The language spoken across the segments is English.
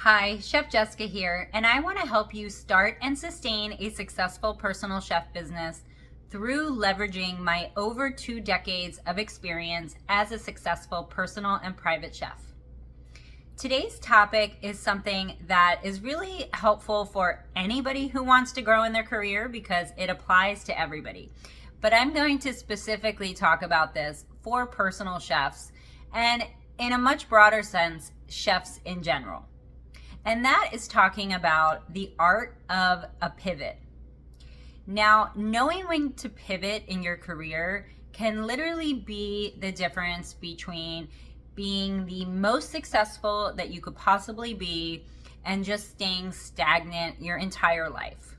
Hi, Chef Jessica here, and I want to help you start and sustain a successful personal chef business through leveraging my over 2 decades of experience as a successful personal and private chef. Today's topic is something that is really helpful for anybody who wants to grow in their career because it applies to everybody. But I'm going to specifically talk about this for personal chefs and, in a much broader sense, chefs in general. And that is talking about the art of a pivot. Now, knowing when to pivot in your career can literally be the difference between being the most successful that you could possibly be and just staying stagnant your entire life.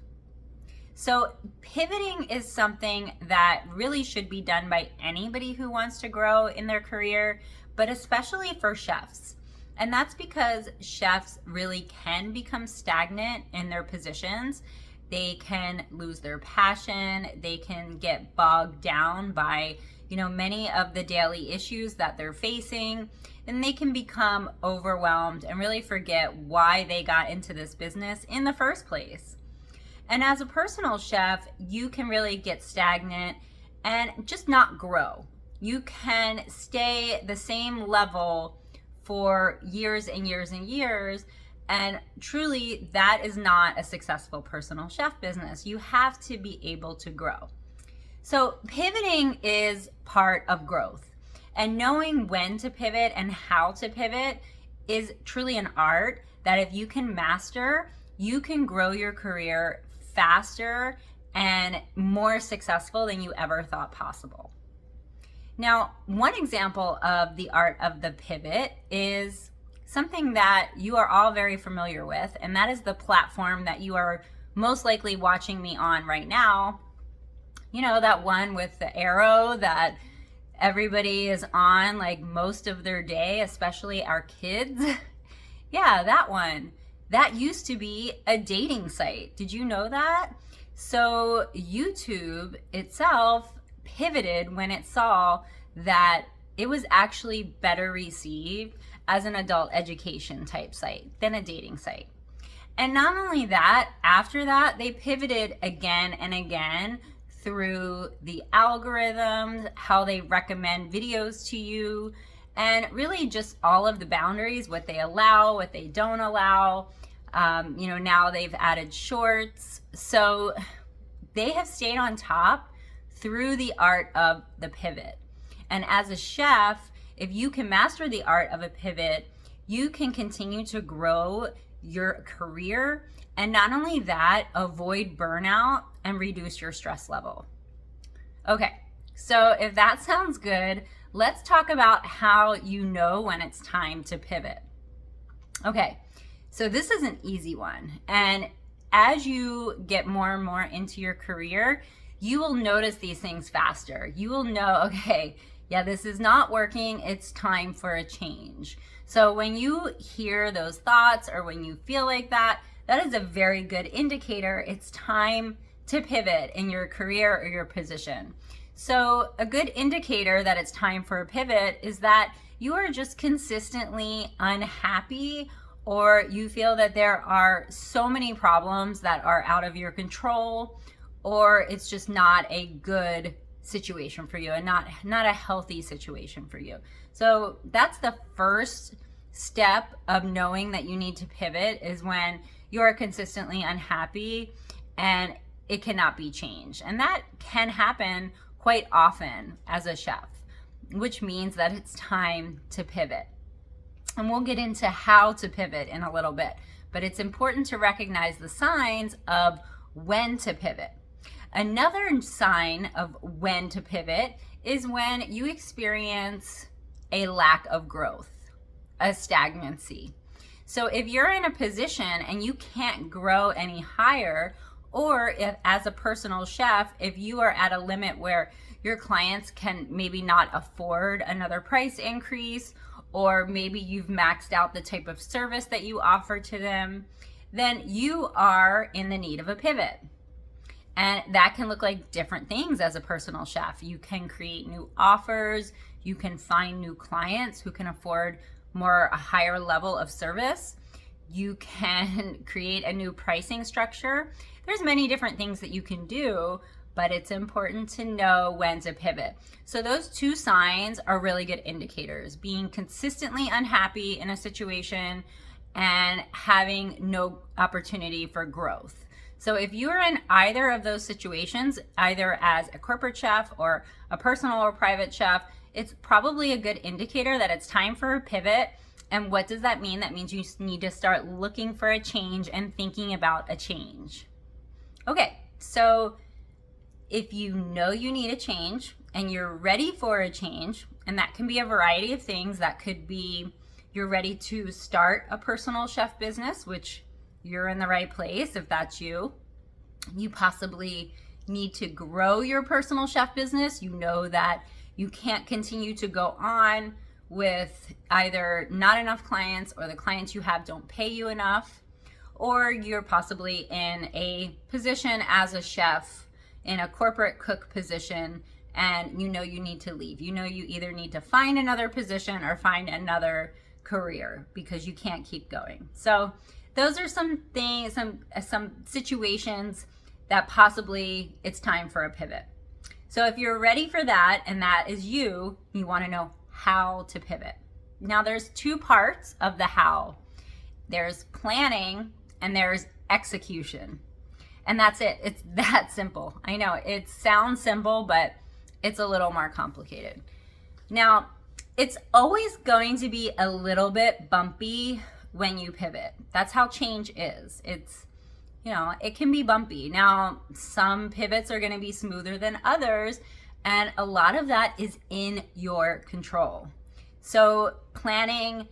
So pivoting is something that really should be done by anybody who wants to grow in their career, but especially for chefs. And that's because chefs really can become stagnant in their positions. They can lose their passion. They can get bogged down by, many of the daily issues that they're facing. And they can become overwhelmed and really forget why they got into this business in the first place. And as a personal chef, you can really get stagnant and just not grow. You can stay the same level for years and years and years, and truly that is not a successful personal chef business. You have to be able to grow. So pivoting is part of growth, and knowing when to pivot and how to pivot is truly an art that if you can master, you can grow your career faster and more successful than you ever thought possible. Now, one example of the art of the pivot is something that you are all very familiar with, and that is the platform that you are most likely watching me on right now. That one with the arrow that everybody is on like most of their day, especially our kids. Yeah, that one. That used to be a dating site. Did you know that? So YouTube itself pivoted when it saw that it was actually better received as an adult education type site than a dating site. And not only that, after that, they pivoted again and again through the algorithms, how they recommend videos to you, and really just all of the boundaries, what they allow, what they don't allow. Now they've added shorts. So they have stayed on top through the art of the pivot. And as a chef, if you can master the art of a pivot, you can continue to grow your career, and not only that, avoid burnout and reduce your stress level. Okay, so if that sounds good, let's talk about how you know when it's time to pivot. Okay, so this is an easy one. And as you get more and more into your career, you will notice these things faster. You will know, okay, yeah, this is not working. It's time for a change. So when you hear those thoughts or when you feel like that, that is a very good indicator. It's time to pivot in your career or your position. So a good indicator that it's time for a pivot is that you are just consistently unhappy, or you feel that there are so many problems that are out of your control, or it's just not a good situation for you and not a healthy situation for you. So that's the first step of knowing that you need to pivot, is when you are consistently unhappy and it cannot be changed. And that can happen quite often as a chef, which means that it's time to pivot. And we'll get into how to pivot in a little bit, but it's important to recognize the signs of when to pivot. Another sign of when to pivot is when you experience a lack of growth, a stagnancy. So if you're in a position and you can't grow any higher, or if as a personal chef, if you are at a limit where your clients can maybe not afford another price increase, or maybe you've maxed out the type of service that you offer to them, then you are in the need of a pivot. And that can look like different things as a personal chef. You can create new offers, you can find new clients who can afford a higher level of service. You can create a new pricing structure. There's many different things that you can do, but it's important to know when to pivot. So those two signs are really good indicators: being consistently unhappy in a situation and having no opportunity for growth. So if you're in either of those situations, either as a corporate chef or a personal or private chef, it's probably a good indicator that it's time for a pivot. And what does that mean? That means you need to start looking for a change and thinking about a change. Okay, so if you know you need a change and you're ready for a change, and that can be a variety of things. That could be you're ready to start a personal chef business, which you're in the right place if that's you. You possibly need to grow your personal chef business. You know that you can't continue to go on with either not enough clients, or the clients you have don't pay you enough, or you're possibly in a position as a chef in a corporate cook position and you know you need to leave. You know you either need to find another position or find another career because you can't keep going. So those are some things, some situations that possibly it's time for a pivot. So if you're ready for that and that is you want to know how to pivot. Now there's two parts of the how. There's planning and there's execution. And that's it. It's that simple. I know it sounds simple, but it's a little more complicated. Now, it's always going to be a little bit bumpy when you pivot. That's how change is. It's, it can be bumpy. Now, some pivots are going to be smoother than others, and a lot of that is in your control. So planning,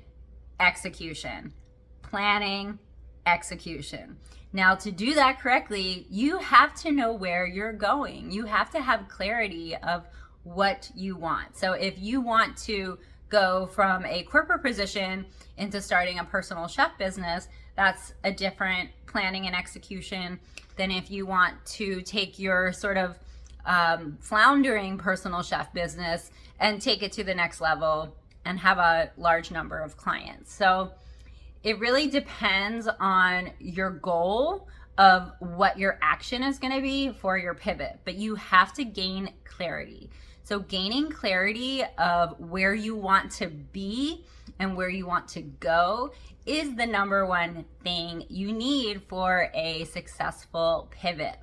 execution, planning, execution. Now, to do that correctly, you have to know where you're going. You have to have clarity of what you want. So if you want to go from a corporate position into starting a personal chef business, that's a different planning and execution than if you want to take your sort of floundering personal chef business and take it to the next level and have a large number of clients. So it really depends on your goal of what your action is going to be for your pivot, but you have to gain clarity. So gaining clarity of where you want to be and where you want to go is the number one thing you need for a successful pivot.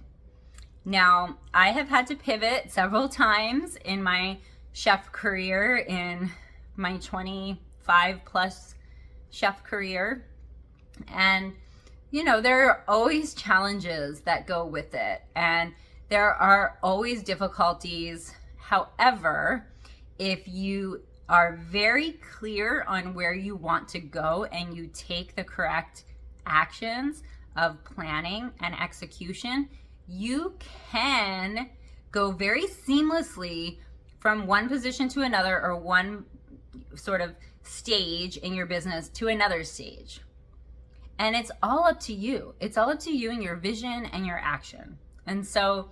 Now, I have had to pivot several times in my chef career, in my 25 plus chef career. And, there are always challenges that go with it. And there are always difficulties. However, if you are very clear on where you want to go and you take the correct actions of planning and execution, you can go very seamlessly from one position to another, or one sort of stage in your business to another stage. And it's all up to you. It's all up to you and your vision and your action. And so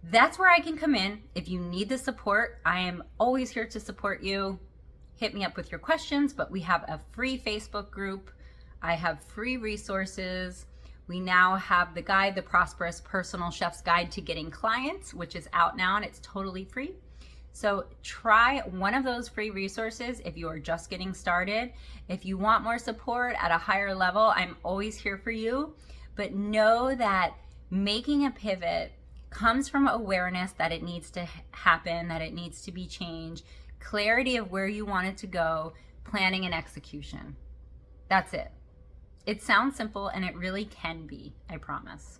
that's where I can come in. If you need the support, I am always here to support you. Hit me up with your questions, but we have a free Facebook group. I have free resources. We now have the guide, the Prosperous Personal Chef's Guide to Getting Clients, which is out now and it's totally free. So try one of those free resources if you are just getting started. If you want more support at a higher level, I'm always here for you. But know that making a pivot comes from awareness that it needs to happen, that it needs to be changed, clarity of where you want it to go, planning and execution. That's it. It sounds simple and it really can be, I promise.